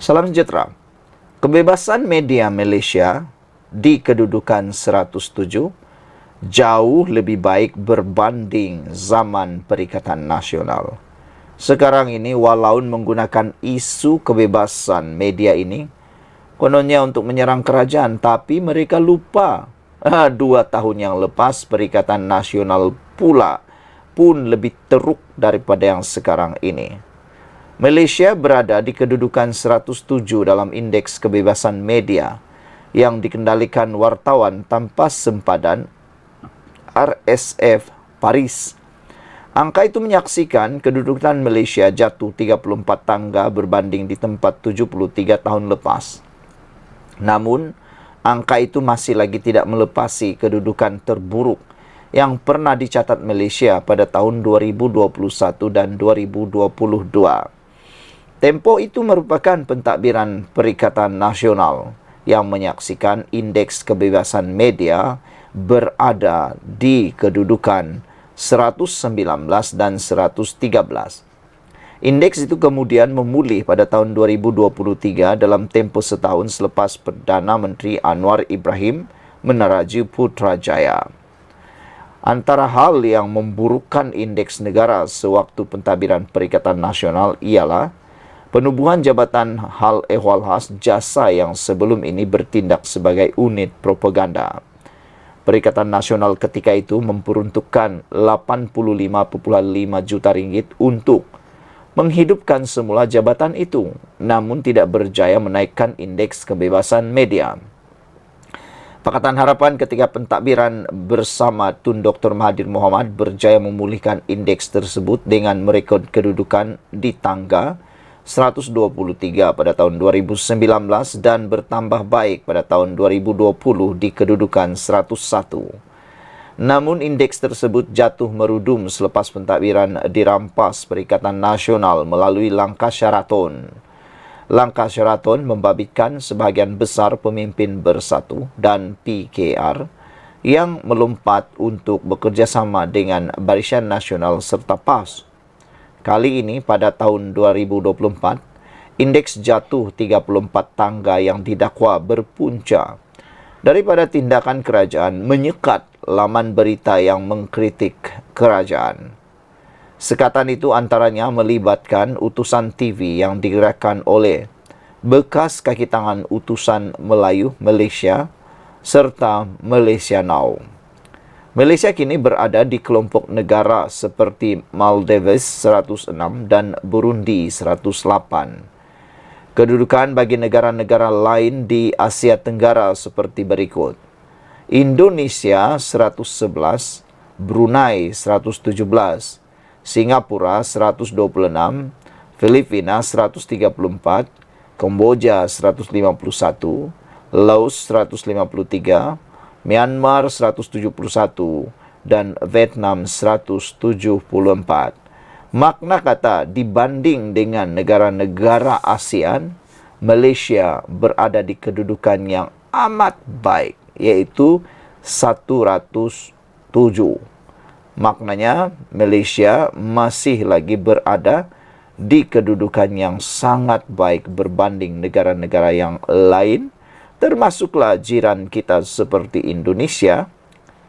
Salam sejahtera. Kebebasan media Malaysia di kedudukan 107 jauh lebih baik berbanding zaman Perikatan Nasional. Sekarang ini walau menggunakan isu kebebasan media ini kononnya untuk menyerang kerajaan, tapi mereka lupa 2 tahun yang lepas Perikatan Nasional pula pun lebih teruk daripada yang sekarang ini. Malaysia berada di kedudukan 107 dalam indeks kebebasan media yang dikendalikan wartawan tanpa sempadan RSF Paris. Angka itu menyaksikan kedudukan Malaysia jatuh 34 tangga berbanding di tempat 73 tahun lepas. Namun, angka itu masih lagi tidak melepasi kedudukan terburuk yang pernah dicatat Malaysia pada tahun 2021 dan 2022. Tempoh itu merupakan pentadbiran Perikatan Nasional yang menyaksikan indeks kebebasan media berada di kedudukan 119 dan 113. Indeks itu kemudian memulih pada tahun 2023 dalam tempoh setahun selepas Perdana Menteri Anwar Ibrahim meneraju Putrajaya. Antara hal yang memburukkan indeks negara sewaktu pentadbiran Perikatan Nasional ialah penubuhan Jabatan Hal Ehwal Khas Jasa yang sebelum ini bertindak sebagai unit propaganda. Perikatan Nasional ketika itu memperuntukkan 85.5 juta ringgit untuk menghidupkan semula jabatan itu, namun tidak berjaya menaikkan indeks kebebasan media. Pakatan Harapan ketika pentadbiran bersama Tun Dr. Mahathir Mohamad berjaya memulihkan indeks tersebut dengan merekod kedudukan di tangga 123 pada tahun 2019 dan bertambah baik pada tahun 2020 di kedudukan 101. Namun indeks tersebut jatuh merudum selepas pentadbiran dirampas Perikatan Nasional melalui langkah Sheraton. Langkah Sheraton membabitkan sebahagian besar pemimpin Bersatu dan PKR yang melompat untuk bekerjasama dengan Barisan Nasional serta PAS. Kali ini pada tahun 2024, indeks jatuh 34 tangga yang didakwa berpunca daripada tindakan kerajaan menyekat laman berita yang mengkritik kerajaan. Sekatan itu antaranya melibatkan utusan TV yang digerakkan oleh bekas kaki tangan utusan Melayu Malaysia serta Malaysia Now. Malaysia kini berada di kelompok negara seperti Maldives 106 dan Burundi 108. Kedudukan bagi negara-negara lain di Asia Tenggara seperti berikut. Indonesia 111, Brunei 117, Singapura 126, Filipina 134, Kamboja 151, Laos 153, Myanmar 171 dan Vietnam 174. Makna kata dibanding dengan negara-negara ASEAN, Malaysia berada di kedudukan yang amat baik, yaitu 107. Maknanya Malaysia masih lagi berada di kedudukan yang sangat baik berbanding negara-negara yang lain, termasuklah jiran kita seperti Indonesia,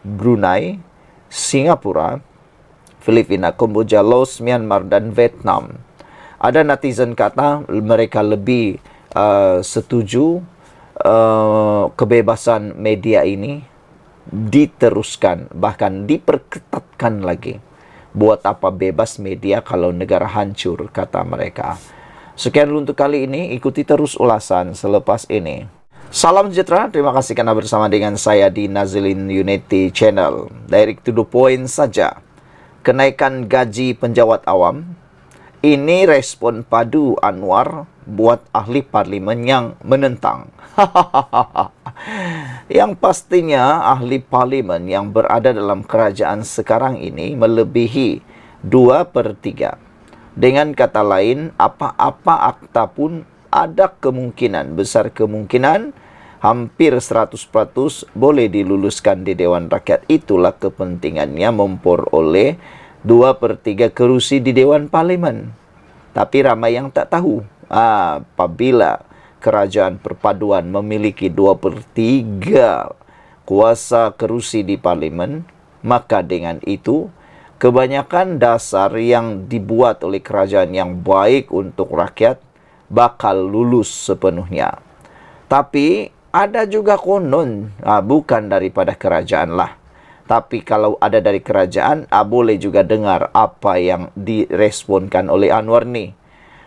Brunei, Singapura, Filipina, Kamboja, Laos, Myanmar dan Vietnam. Ada netizen kata mereka lebih setuju kebebasan media ini diteruskan, bahkan diperketatkan lagi. Buat apa bebas media kalau negara hancur, kata mereka. Sekian dulu untuk kali ini, ikuti terus ulasan selepas ini. Salam sejahtera, terima kasih karena bersama dengan saya di Nazilin Unity Channel. Direct to the point saja. Kenaikan gaji penjawat awam. Ini respon padu Anwar buat ahli parlimen yang menentang. Yang pastinya ahli parlimen yang berada dalam kerajaan sekarang ini melebihi 2/3. Dengan kata lain, apa-apa akta pun ada kemungkinan, besar kemungkinan, hampir 100% boleh diluluskan di Dewan Rakyat. Itulah kepentingannya memperoleh 2/3 kerusi di Dewan Parlimen. Tapi ramai yang tak tahu, apabila kerajaan perpaduan memiliki 2/3 kuasa kerusi di parlimen, maka dengan itu kebanyakan dasar yang dibuat oleh kerajaan yang baik untuk rakyat bakal lulus sepenuhnya. Tapi ada juga konon, bukan daripada kerajaan lah. Tapi kalau ada dari kerajaan, boleh juga dengar apa yang diresponkan oleh Anwar ni.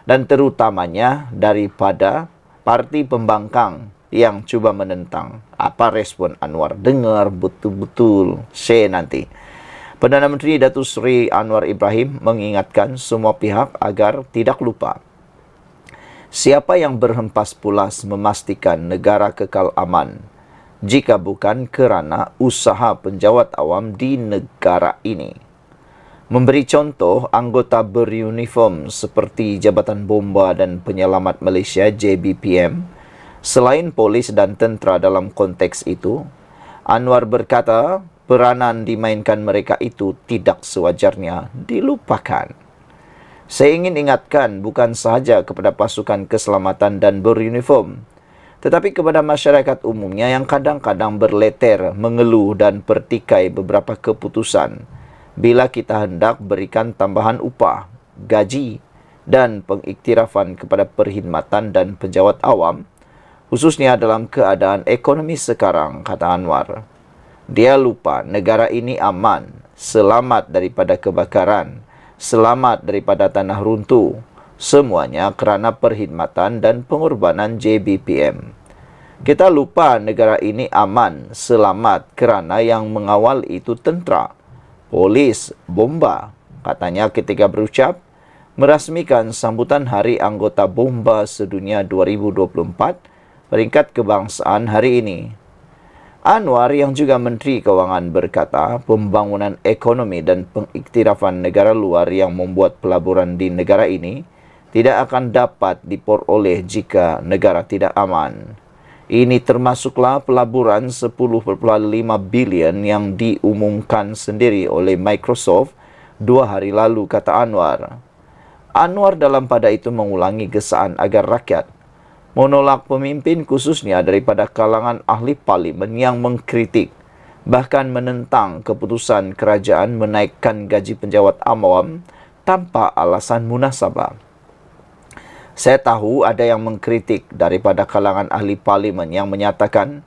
Dan terutamanya daripada parti pembangkang yang cuba menentang. Apa respon Anwar? Dengar betul-betul. Share nanti. Perdana Menteri Datuk Seri Anwar Ibrahim mengingatkan semua pihak agar tidak lupa. Siapa yang berhempas pulas memastikan negara kekal aman jika bukan kerana usaha penjawat awam di negara ini? Memberi contoh, anggota beruniform seperti Jabatan Bomba dan Penyelamat Malaysia JBPM, selain polis dan tentera dalam konteks itu, Anwar berkata peranan dimainkan mereka itu tidak sewajarnya dilupakan. Saya ingin ingatkan bukan sahaja kepada pasukan keselamatan dan beruniform, tetapi kepada masyarakat umumnya yang kadang-kadang berleter, mengeluh dan pertikai beberapa keputusan bila kita hendak berikan tambahan upah, gaji dan pengiktirafan kepada perkhidmatan dan penjawat awam, khususnya dalam keadaan ekonomi sekarang, kata Anwar. Dia lupa negara ini aman, selamat daripada kebakaran, selamat daripada tanah runtuh, semuanya kerana perkhidmatan dan pengorbanan JBPM. Kita lupa negara ini aman, selamat kerana yang mengawal itu tentera, polis, bomba, katanya ketika berucap merasmikan sambutan Hari Anggota Bomba Sedunia 2024 peringkat kebangsaan hari ini. Anwar yang juga Menteri Kewangan berkata pembangunan ekonomi dan pengiktirafan negara luar yang membuat pelaburan di negara ini tidak akan dapat diperoleh jika negara tidak aman. Ini termasuklah pelaburan 10.5 bilion yang diumumkan sendiri oleh Microsoft 2 hari lalu, kata Anwar. Anwar dalam pada itu mengulangi gesaan agar rakyat menolak pemimpin khususnya daripada kalangan ahli parlimen yang mengkritik, bahkan menentang keputusan kerajaan menaikkan gaji penjawat awam tanpa alasan munasabah. Saya tahu ada yang mengkritik daripada kalangan ahli parlimen yang menyatakan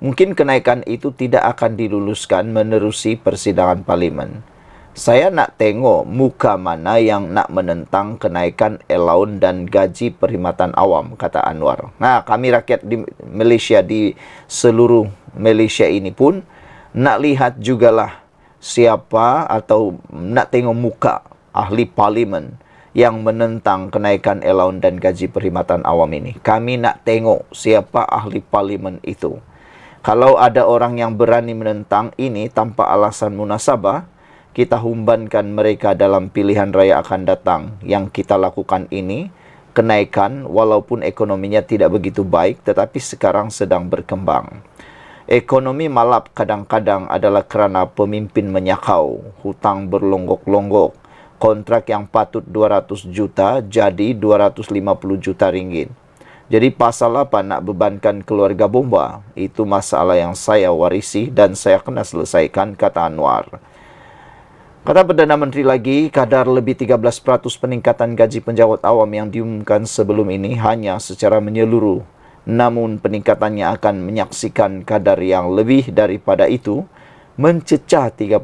mungkin kenaikan itu tidak akan diluluskan menerusi persidangan parlimen. Saya nak tengok muka mana yang nak menentang kenaikan allowance dan gaji perkhidmatan awam, kata Anwar. Nah, kami rakyat di Malaysia, di seluruh Malaysia ini pun nak lihat jugalah siapa atau nak tengok muka ahli parlimen yang menentang kenaikan allowance dan gaji perkhidmatan awam ini. Kami nak tengok siapa ahli parlimen itu. Kalau ada orang yang berani menentang ini tanpa alasan munasabah, kita humbankan mereka dalam pilihan raya akan datang. Yang kita lakukan ini, kenaikan walaupun ekonominya tidak begitu baik, tetapi sekarang sedang berkembang. Ekonomi malap kadang-kadang adalah kerana pemimpin menyakau, hutang berlonggok-longgok, kontrak yang patut 200 juta jadi 250 juta ringgit. Jadi pasal apa nak bebankan keluarga bomba? Itu masalah yang saya warisi dan saya kena selesaikan, kata Anwar. Kata Perdana Menteri lagi, kadar lebih 13% peningkatan gaji penjawat awam yang diumumkan sebelum ini hanya secara menyeluruh. Namun peningkatannya akan menyaksikan kadar yang lebih daripada itu, mencecah 30%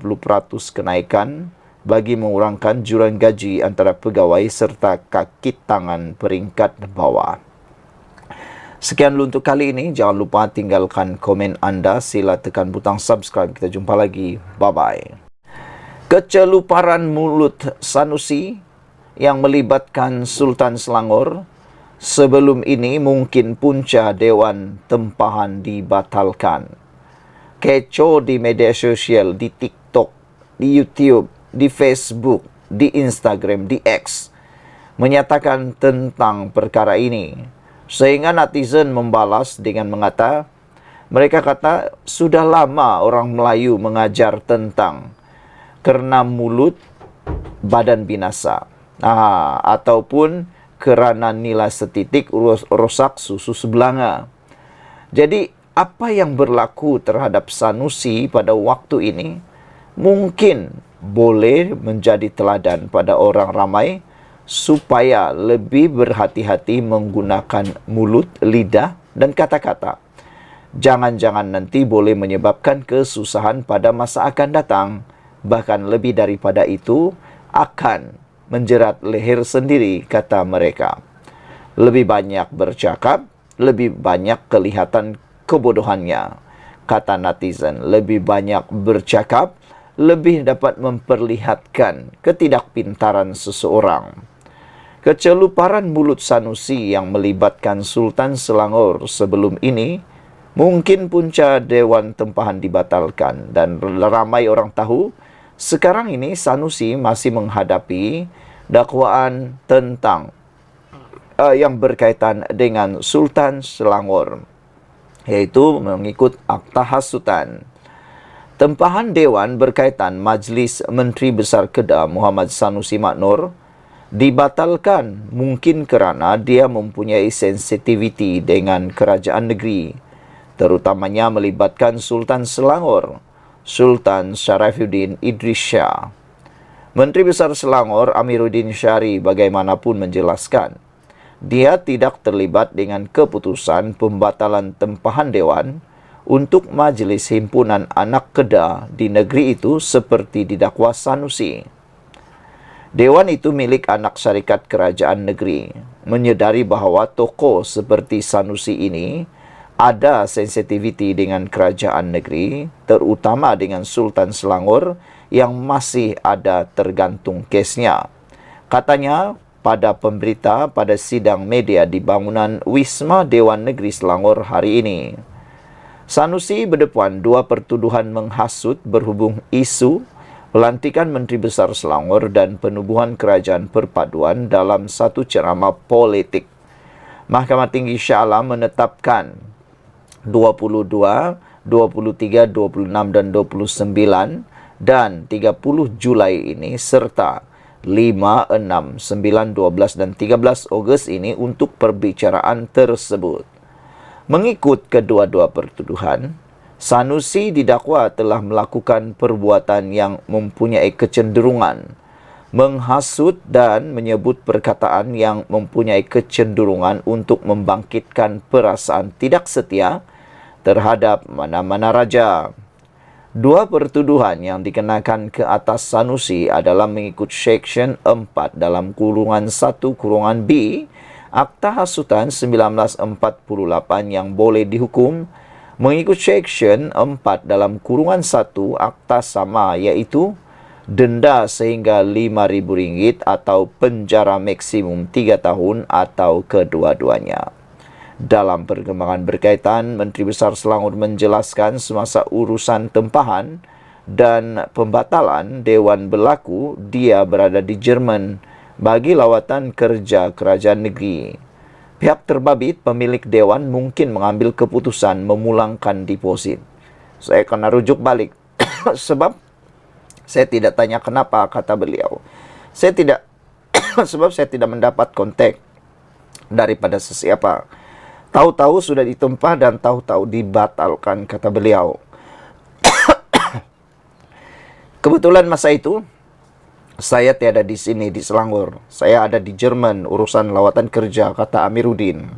kenaikan bagi mengurangkan jurang gaji antara pegawai serta kaki tangan peringkat bawah. Sekian dulu untuk kali ini. Jangan lupa tinggalkan komen anda. Sila tekan butang subscribe. Kita jumpa lagi. Bye-bye. Keceluparan mulut Sanusi yang melibatkan Sultan Selangor. Sebelum ini mungkin punca Dewan Tempahan dibatalkan. Kecoh di media sosial, di TikTok, di YouTube, di Facebook, di Instagram, di X menyatakan tentang perkara ini. Sehingga netizen membalas dengan mengata, mereka kata sudah lama orang Melayu mengajar tentang kerana mulut badan binasa. Ataupun kerana nilai setitik rosak susu sebelanga. Jadi apa yang berlaku terhadap Sanusi pada waktu ini mungkin boleh menjadi teladan pada orang ramai supaya lebih berhati-hati menggunakan mulut, lidah dan kata-kata. Jangan-jangan nanti boleh menyebabkan kesusahan pada masa akan datang. Bahkan lebih daripada itu, akan menjerat leher sendiri, kata mereka. Lebih banyak bercakap, lebih banyak kelihatan kebodohannya. Kata netizen, lebih banyak bercakap, lebih dapat memperlihatkan ketidakpintaran seseorang. Keceluparan mulut Sanusi yang melibatkan Sultan Selangor sebelum ini, mungkin punca Dewan Tempahan dibatalkan dan ramai orang tahu sekarang ini Sanusi masih menghadapi dakwaan tentang yang berkaitan dengan Sultan Selangor, yaitu mengikut Akta Hasutan. Tempahan Dewan berkaitan Majlis Menteri Besar Kedah Muhammad Sanusi Maknur dibatalkan mungkin kerana dia mempunyai sensitiviti dengan kerajaan negeri, terutamanya melibatkan Sultan Selangor, Sultan Sharifuddin Idris Shah. Menteri Besar Selangor Amiruddin Syari bagaimanapun menjelaskan, dia tidak terlibat dengan keputusan pembatalan tempahan Dewan untuk Majlis Himpunan Anak Kedah di negeri itu seperti didakwa Sanusi. Dewan itu milik anak syarikat kerajaan negeri. Menyedari bahawa tokoh seperti Sanusi ini ada sensitiviti dengan kerajaan negeri, terutama dengan Sultan Selangor yang masih ada tergantung kesnya. Katanya pada pemberita pada sidang media di bangunan Wisma Dewan Negeri Selangor hari ini. Sanusi berdepan dua pertuduhan menghasut berhubung isu pelantikan Menteri Besar Selangor dan penubuhan kerajaan perpaduan dalam satu ceramah politik. Mahkamah Tinggi Shah Alam menetapkan 22, 23, 26 dan 29 dan 30 Julai ini serta 5, 6, 9, 12 dan 13 Ogos ini untuk perbicaraan tersebut. Mengikut kedua-dua pertuduhan, Sanusi didakwa telah melakukan perbuatan yang mempunyai kecenderungan menghasut dan menyebut perkataan yang mempunyai kecenderungan untuk membangkitkan perasaan tidak setia terhadap mana-mana raja. Dua pertuduhan yang dikenakan ke atas Sanusi adalah mengikut Seksyen 4 dalam kurungan 1 kurungan B Akta Hasutan 1948 yang boleh dihukum, mengikut Seksyen 4 dalam kurungan 1 Akta sama, iaitu denda sehingga RM5,000 atau penjara maksimum 3 tahun atau kedua-duanya. Dalam perkembangan berkaitan, Menteri Besar Selangor menjelaskan semasa urusan tempahan dan pembatalan Dewan berlaku, dia berada di Jerman bagi lawatan kerja kerajaan negeri. Pihak terbabit pemilik Dewan mungkin mengambil keputusan memulangkan deposit. Saya kena rujuk balik sebab saya tidak tanya kenapa, kata beliau. Saya tidak sebab saya tidak mendapat kontak daripada sesiapa. Tahu-tahu sudah ditempah dan tahu-tahu dibatalkan, kata beliau. Kebetulan masa itu saya tiada di sini di Selangor. Saya ada di Jerman urusan lawatan kerja, kata Amiruddin.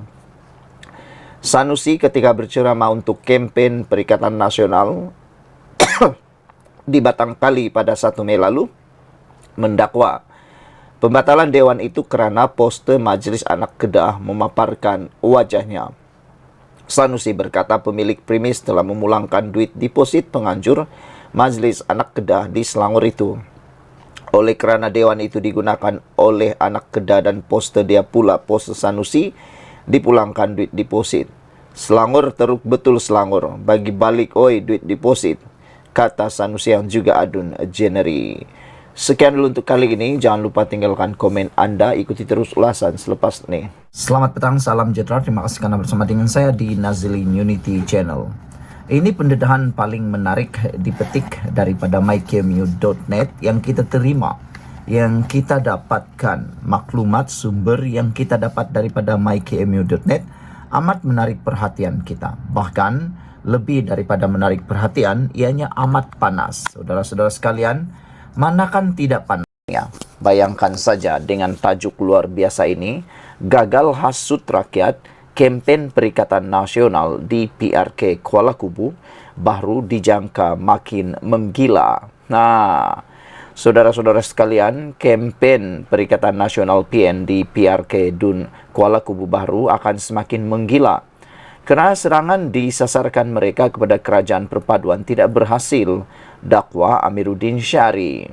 Sanusi ketika berceramah untuk kempen Perikatan Nasional di Batangkali pada 1 Mei lalu mendakwa pembatalan Dewan itu kerana poster Majlis Anak Kedah memaparkan wajahnya. Sanusi berkata pemilik premis telah memulangkan duit deposit penganjur Majlis Anak Kedah di Selangor itu. Oleh kerana Dewan itu digunakan oleh Anak Kedah dan poster dia pula poster Sanusi, dipulangkan duit deposit. Selangor teruk betul Selangor, bagi balik oi duit deposit, kata Sanusi yang juga adun January. Sekian dulu untuk kali ini. Jangan lupa tinggalkan komen Anda. Ikuti terus ulasan selepas ini. Selamat petang, salam sejahtera. Terima kasih karena bersama dengan saya di Nazilin Unity Channel. Ini pendedahan paling menarik dipetik daripada myqmu.net yang kita terima, yang kita dapatkan, maklumat sumber yang kita dapat daripada mykmu.net amat menarik perhatian kita. Bahkan lebih daripada menarik perhatian, ianya amat panas. Saudara-saudara sekalian, mana kan tidak panasnya? Bayangkan saja dengan tajuk luar biasa ini, gagal hasut rakyat, kempen Perikatan Nasional di PRK Kuala Kubu baru dijangka makin menggila. Nah, saudara-saudara sekalian, kempen Perikatan Nasional PN di PRK Dun Kuala Kubu Baru akan semakin menggila. Kerana serangan disasarkan mereka kepada kerajaan perpaduan tidak berhasil, dakwa Amiruddin Syari.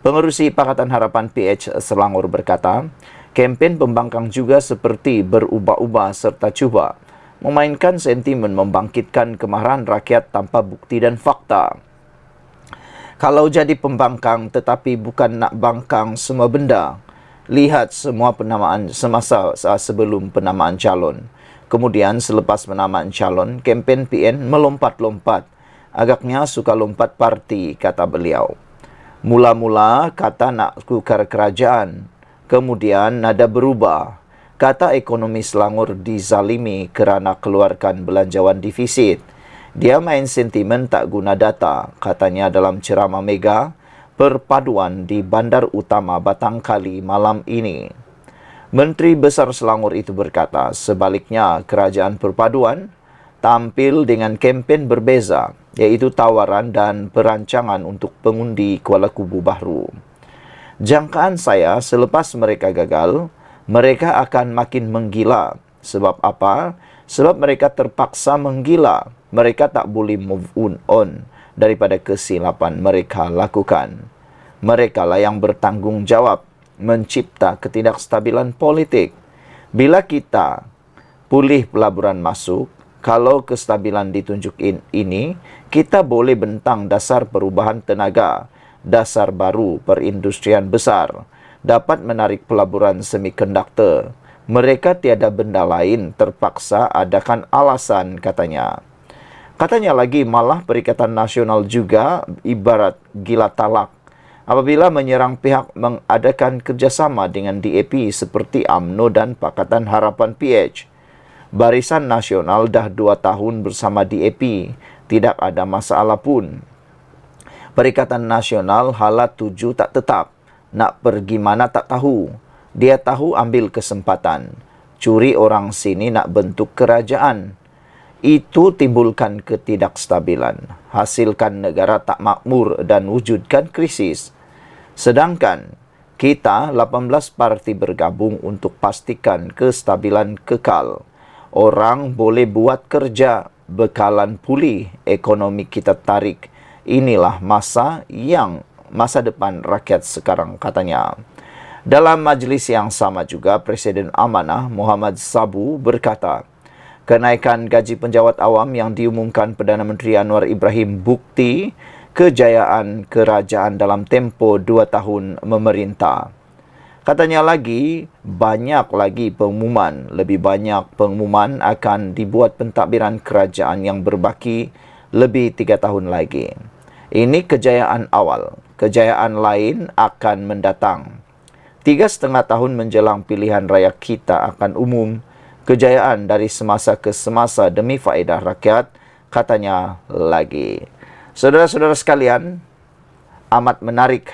Pengerusi Pakatan Harapan PH Selangor berkata, kempen pembangkang juga seperti berubah-ubah serta cuba memainkan sentimen membangkitkan kemarahan rakyat tanpa bukti dan fakta. Kalau jadi pembangkang tetapi bukan nak bangkang semua benda, lihat semua penamaan semasa sebelum penamaan calon. Kemudian selepas penamaan calon, kempen PN melompat-lompat. Agaknya suka lompat parti, kata beliau. Mula-mula kata nak tukar kerajaan, kemudian nada berubah. Kata ekonomi Selangor dizalimi kerana keluarkan belanjawan defisit. Dia main sentimen tak guna data, katanya dalam ceramah mega perpaduan di Bandar Utama Batangkali malam ini. Menteri Besar Selangor itu berkata, sebaliknya kerajaan perpaduan tampil dengan kempen berbeza, yaitu tawaran dan perancangan untuk pengundi Kuala Kubu Baru. Jangkaan saya selepas mereka gagal, mereka akan makin menggila. Sebab apa? Sebab mereka terpaksa menggila. Mereka tak boleh move on daripada kesilapan mereka lakukan. Mereka lah yang bertanggung jawab mencipta ketidakstabilan politik. Bila kita pulih pelaburan masuk, kalau kestabilan ditunjuk ini, kita boleh bentang dasar perubahan tenaga, dasar baru perindustrian besar, dapat menarik pelaburan semikonduktor. Mereka tiada benda lain, terpaksa adakan alasan, katanya. Katanya lagi, malah Perikatan Nasional juga ibarat gila talak apabila menyerang pihak mengadakan kerjasama dengan DAP seperti UMNO dan Pakatan Harapan PH. Barisan Nasional dah 2 tahun bersama DAP, tidak ada masalah pun. Perikatan Nasional hala tuju tak tetap, nak pergi mana tak tahu. Dia tahu ambil kesempatan, curi orang sini nak bentuk kerajaan. Itu timbulkan ketidakstabilan, hasilkan negara tak makmur dan wujudkan krisis. Sedangkan kita 18 parti bergabung untuk pastikan kestabilan kekal. Orang boleh buat kerja, bekalan pulih, ekonomi kita tarik. Inilah masa depan rakyat sekarang, katanya. Dalam majlis yang sama juga, Presiden Amanah Muhammad Sabu berkata, kenaikan gaji penjawat awam yang diumumkan Perdana Menteri Anwar Ibrahim bukti kejayaan kerajaan dalam tempoh 2 tahun memerintah. Katanya lagi, banyak lagi pengumuman, lebih banyak pengumuman akan dibuat pentadbiran kerajaan yang berbaki lebih 3 tahun lagi. Ini kejayaan awal, kejayaan lain akan mendatang. 3,5 tahun menjelang pilihan raya kita akan umum, kejayaan dari semasa ke semasa demi faedah rakyat, katanya lagi. Saudara-saudara sekalian, amat menarik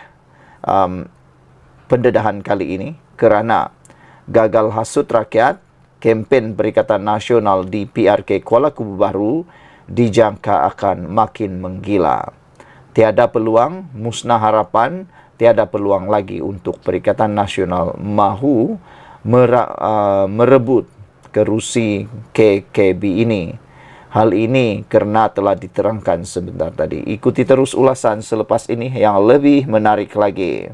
pendedahan kali ini kerana gagal hasut rakyat, kempen Perikatan Nasional di PRK Kuala Kubu Baru dijangka akan makin menggila. Tiada peluang, musnah harapan, tiada peluang lagi untuk Perikatan Nasional mahu merebut kerusi KKB ini. Hal ini kerana telah diterangkan sebentar tadi. Ikuti terus ulasan selepas ini yang lebih menarik lagi.